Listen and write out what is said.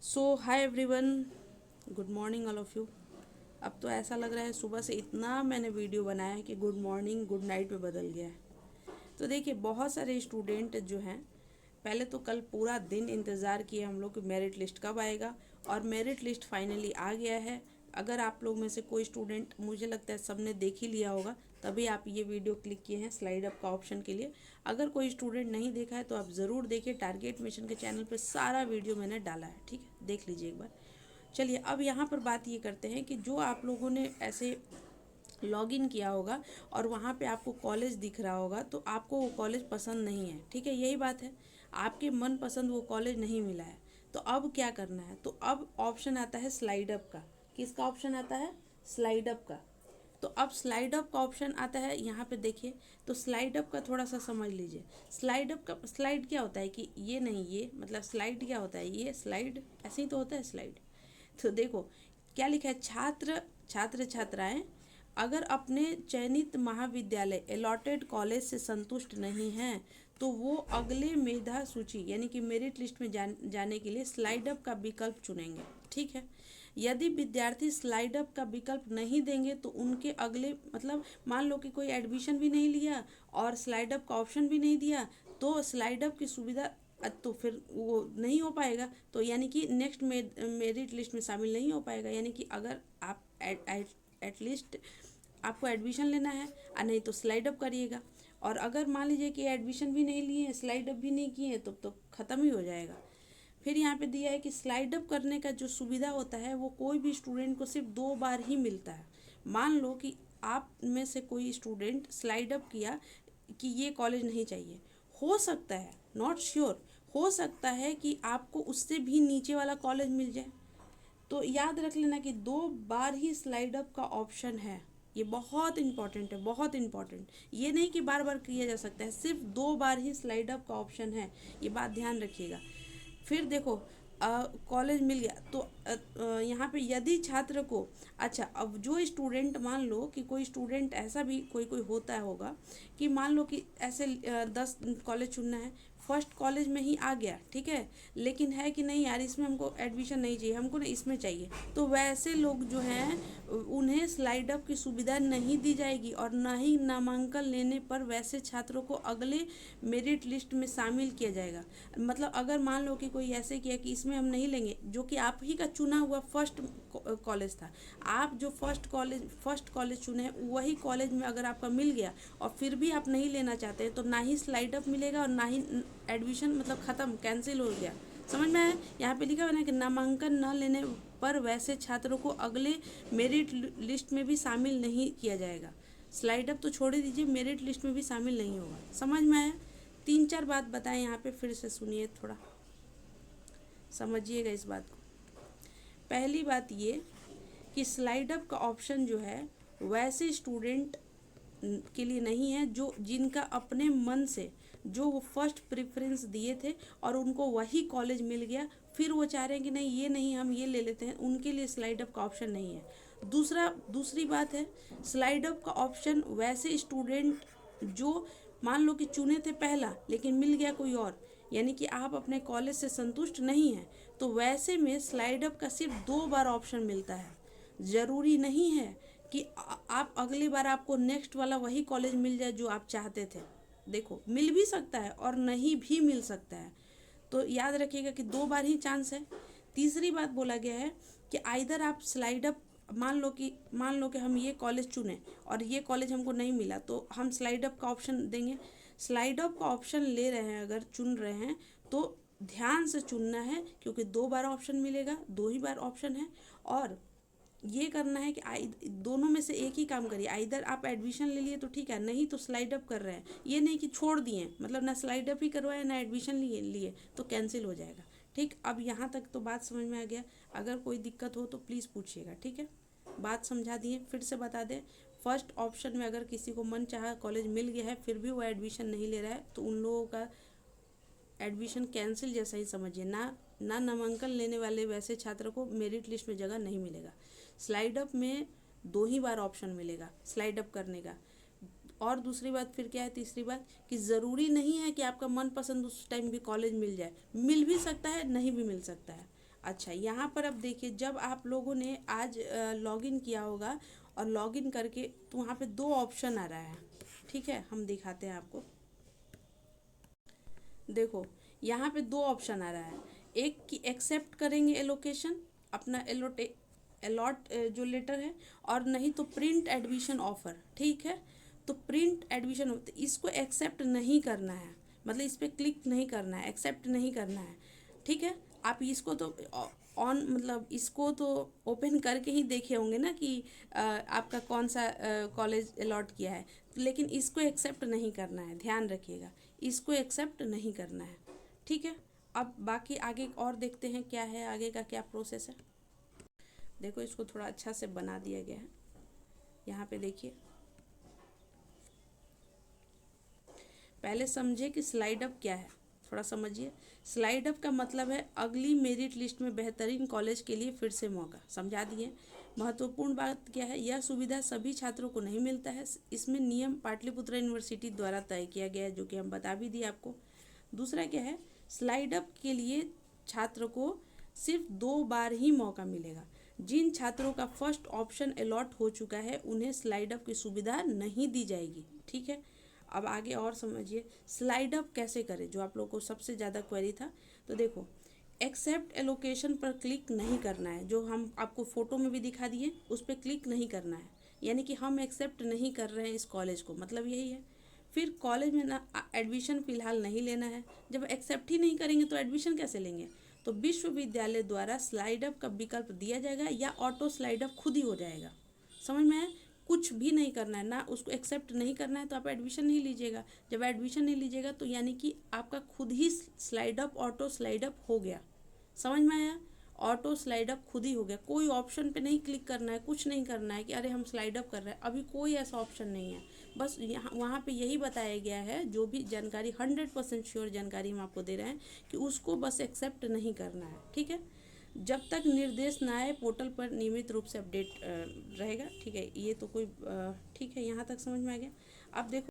So hi everyone, good morning all of you. अब तो ऐसा लग रहा है सुबह से इतना मैंने वीडियो बनाया है कि गुड मॉर्निंग गुड नाइट में बदल गया है। तो देखिए, बहुत सारे स्टूडेंट जो हैं, पहले तो कल पूरा दिन इंतज़ार किए हम लोग कि मेरिट लिस्ट कब आएगा, और मेरिट लिस्ट फाइनली आ गया है। अगर आप लोग में से कोई स्टूडेंट, मुझे लगता है सबने देख ही लिया होगा, तभी आप ये वीडियो क्लिक किए हैं स्लाइड अप का ऑप्शन के लिए। अगर कोई स्टूडेंट नहीं देखा है तो आप ज़रूर देखिए, टारगेट मिशन के चैनल पर सारा वीडियो मैंने डाला है, ठीक है, देख लीजिए एक बार। चलिए, अब यहाँ पर बात ये करते हैं कि जो आप लोगों ने ऐसे लॉगिन किया होगा और वहाँ पे आपको कॉलेज दिख रहा होगा, तो आपको वो कॉलेज पसंद नहीं है, ठीक है, यही बात है। आपके मन पसंद वो कॉलेज नहीं मिला है, तो अब क्या करना है? तो अब ऑप्शन आता है स्लाइड अप का। किसका ऑप्शन आता है? स्लाइड अप का। तो अब स्लाइड अप का ऑप्शन आता है, यहाँ पे देखिए। तो स्लाइड अप का थोड़ा सा समझ लीजिए। स्लाइड अप का स्लाइड क्या होता है कि ये नहीं, ये मतलब स्लाइड क्या होता है, ये स्लाइड ऐसे ही तो होता है स्लाइड। तो देखो क्या लिखा है, छात्र छात्र छात्राएं अगर अपने चयनित महाविद्यालय अलॉटेड कॉलेज से संतुष्ट नहीं हैं, तो वो अगले मेधा सूची यानी कि मेरिट लिस्ट में जाने के लिए स्लाइड अप का विकल्प चुनेंगे, ठीक है। यदि विद्यार्थी स्लाइड अप का विकल्प नहीं देंगे तो उनके अगले, मतलब मान लो कि कोई एडमिशन भी नहीं लिया और स्लाइड अप का ऑप्शन भी नहीं दिया, तो स्लाइड अप की सुविधा तो फिर वो नहीं हो पाएगा, तो यानी कि नेक्स्ट मेरिट लिस्ट में शामिल नहीं हो पाएगा। यानी कि अगर आप एटलीस्ट आपको एडमिशन लेना है, और नहीं तो स्लाइड अप करिएगा। और अगर मान लीजिए कि एडमिशन भी नहीं लिए, स्लाइड अप भी नहीं किए, तो ख़त्म ही हो जाएगा। फिर यहाँ पे दिया है कि स्लाइड अप करने का जो सुविधा होता है वो कोई भी स्टूडेंट को सिर्फ 2 बार ही मिलता है। मान लो कि आप में से कोई स्टूडेंट स्लाइड अप किया कि ये कॉलेज नहीं चाहिए, हो सकता है, नॉट श्योर, हो सकता है कि आपको उससे भी नीचे वाला कॉलेज मिल जाए। तो याद रख लेना कि 2 बार ही स्लाइड अप का ऑप्शन है। ये बहुत इंपॉर्टेंट है, बहुत इंपॉर्टेंट। ये नहीं कि बार बार किया जा सकता है, सिर्फ 2 बार ही स्लाइड अप का ऑप्शन है, ये बात ध्यान रखिएगा। फिर देखो, कॉलेज मिल गया तो यहाँ पे यदि छात्र को, अच्छा, अब जो स्टूडेंट, मान लो कि कोई स्टूडेंट ऐसा भी कोई कोई होता होगा कि मान लो कि ऐसे 10 कॉलेज चुनना है, फर्स्ट कॉलेज में ही आ गया, ठीक है, लेकिन है कि नहीं यार, इसमें हमको एडमिशन नहीं चाहिए, हमको ना इसमें चाहिए, तो वैसे लोग जो हैं उन्हें स्लाइड अप की सुविधा नहीं दी जाएगी, और ना ही नामांकन लेने पर वैसे छात्रों को अगले मेरिट लिस्ट में शामिल किया जाएगा। मतलब अगर मान लो कि कोई ऐसे किया कि इसमें हम नहीं लेंगे, जो कि आप ही का चुना हुआ फर्स्ट कॉलेज था, आप जो फर्स्ट कॉलेज चुने हैं वही कॉलेज में अगर आपका मिल गया और फिर भी आप नहीं लेना चाहते हैं, तो ना ही स्लाइड अप मिलेगा और ना ही एडमिशन, मतलब ख़त्म, कैंसिल हो गया। समझ में आया? यहाँ पे लिखा हुआ है कि नामांकन न लेने पर वैसे छात्रों को अगले मेरिट लिस्ट में भी शामिल नहीं किया जाएगा। स्लाइड अप तो छोड़ ही दीजिए, मेरिट लिस्ट में भी शामिल नहीं होगा। समझ में आया? 3-4 बात बताएं, यहाँ पे फिर से सुनिए, थोड़ा समझिएगा इस बात को। पहली बात ये कि स्लाइड अप का ऑप्शन जो है वैसे स्टूडेंट के लिए नहीं है जो जिनका अपने मन से, जो वो फर्स्ट प्रेफरेंस दिए थे और उनको वही कॉलेज मिल गया, फिर वो चाह रहे हैं कि नहीं ये नहीं, हम ये ले लेते हैं, उनके लिए स्लाइड अप का ऑप्शन नहीं है। दूसरी बात है, स्लाइड अप का ऑप्शन वैसे स्टूडेंट जो मान लो कि चुने थे पहला लेकिन मिल गया कोई और, यानी कि आप अपने कॉलेज से संतुष्ट नहीं हैं, तो वैसे में स्लाइड अप का सिर्फ 2 बार ऑप्शन मिलता है। ज़रूरी नहीं है कि आप अगली बार आपको नेक्स्ट वाला वही कॉलेज मिल जाए जो आप चाहते थे। देखो, मिल भी सकता है और नहीं भी मिल सकता है, तो याद रखिएगा कि 2 बार ही चांस है। तीसरी बात बोला गया है कि आइदर आप स्लाइड अप, मान लो कि हम ये कॉलेज चुने और ये कॉलेज हमको नहीं मिला, तो हम स्लाइड अप का ऑप्शन देंगे। स्लाइड अप का ऑप्शन ले रहे हैं, अगर चुन रहे हैं तो ध्यान से चुनना है, क्योंकि 2 बार ऑप्शन मिलेगा, 2 ही बार ऑप्शन है। और ये करना है कि दोनों में से एक ही काम करिए। आइदर आप एडमिशन ले लिए तो ठीक है, नहीं तो स्लाइड अप कर रहे हैं, ये नहीं कि छोड़ दिए, मतलब ना स्लाइड अप ही करवाए ना एडमिशन लिए तो कैंसिल हो जाएगा। ठीक, अब यहाँ तक तो बात समझ में आ गया। अगर कोई दिक्कत हो तो प्लीज़ पूछिएगा, ठीक है। बात समझा दिए, फिर से बता दें। फर्स्ट ऑप्शन में अगर किसी को मन चाहा कॉलेज मिल गया है फिर भी वो एडमिशन नहीं ले रहा है, तो उन लोगों का एडमिशन कैंसिल जैसा ही समझिए। ना नामांकन लेने वाले वैसे छात्र को मेरिट लिस्ट में जगह नहीं मिलेगा। स्लाइड अप में 2 ही बार ऑप्शन मिलेगा स्लाइड अप करने का। और दूसरी बात फिर क्या है, तीसरी बात, कि ज़रूरी नहीं है कि आपका मनपसंद उस टाइम भी कॉलेज मिल जाए, मिल भी सकता है, नहीं भी मिल सकता है। अच्छा, यहाँ पर अब देखिए, जब आप लोगों ने आज लॉगिन किया होगा और लॉगिन करके, तो वहाँ पे दो ऑप्शन आ रहा है। ठीक है, हम दिखाते हैं आपको। देखो, यहाँ पे दो ऑप्शन आ रहा है। एक कि एक्सेप्ट करेंगे एलोकेशन, अपना अलॉट जो लेटर है, और नहीं तो प्रिंट एडमिशन ऑफर। ठीक है, तो प्रिंट एडमिशन, इसको एक्सेप्ट नहीं करना है, मतलब इस पर क्लिक नहीं करना है, एक्सेप्ट नहीं करना है। ठीक है, आप इसको तो ऑन, मतलब इसको तो ओपन करके ही देखे होंगे ना कि आपका कौन सा कॉलेज अलॉट किया है, लेकिन इसको एक्सेप्ट नहीं करना है, ध्यान रखिएगा, इसको एक्सेप्ट नहीं करना है। ठीक है, अब बाकी आगे और देखते हैं क्या है, आगे का क्या प्रोसेस है। देखो, इसको थोड़ा अच्छा से बना दिया गया है। यहाँ पे देखिए, पहले समझे कि स्लाइड अप क्या है, थोड़ा समझिए। स्लाइड अप का मतलब है अगली मेरिट लिस्ट में बेहतरीन कॉलेज के लिए फिर से मौका, समझा दिए। महत्वपूर्ण बात क्या है, यह सुविधा सभी छात्रों को नहीं मिलता है, इसमें नियम पाटलिपुत्र यूनिवर्सिटी द्वारा तय किया गया है, जो कि हम बता भी दिए आपको। दूसरा क्या है, स्लाइड अप के लिए छात्र को सिर्फ 2 बार ही मौका मिलेगा। जिन छात्रों का फर्स्ट ऑप्शन अलॉट हो चुका है उन्हें स्लाइड अप की सुविधा नहीं दी जाएगी। ठीक है, अब आगे और समझिए स्लाइड अप कैसे करें, जो आप लोगों को सबसे ज़्यादा क्वेरी था। तो देखो, एक्सेप्ट एलोकेशन पर क्लिक नहीं करना है, जो हम आपको फ़ोटो में भी दिखा दिए, उस पर क्लिक नहीं करना है, यानी कि हम एक्सेप्ट नहीं कर रहे हैं इस कॉलेज को, मतलब यही है। फिर कॉलेज में ना एडमिशन फ़िलहाल नहीं लेना है, जब एक्सेप्ट ही नहीं करेंगे तो एडमिशन कैसे लेंगे। तो विश्वविद्यालय द्वारा स्लाइड अप का विकल्प दिया जाएगा, या ऑटो स्लाइड अप खुद ही हो जाएगा। समझ में आया, कुछ भी नहीं करना है, ना उसको एक्सेप्ट नहीं करना है, तो आप एडमिशन नहीं लीजिएगा। जब एडमिशन नहीं लीजिएगा तो यानी कि आपका खुद ही slide up, auto slide up हो गया। समझ में आया, ऑटो स्लाइड अप खुद ही हो गया, कोई ऑप्शन पे नहीं क्लिक करना है, कुछ नहीं करना है कि अरे हम स्लाइड अप कर रहे हैं, अभी कोई ऐसा ऑप्शन नहीं है। बस यहाँ वहाँ पे यही बताया गया है, जो भी जानकारी 100% श्योर जानकारी हम आपको दे रहे हैं, कि उसको बस एक्सेप्ट नहीं करना है। ठीक है, जब तक निर्देश ना आए पोर्टल पर नियमित रूप से अपडेट रहेगा। ठीक है, ये तो कोई ठीक है, यहाँ तक समझ में आ गया। अब देखो,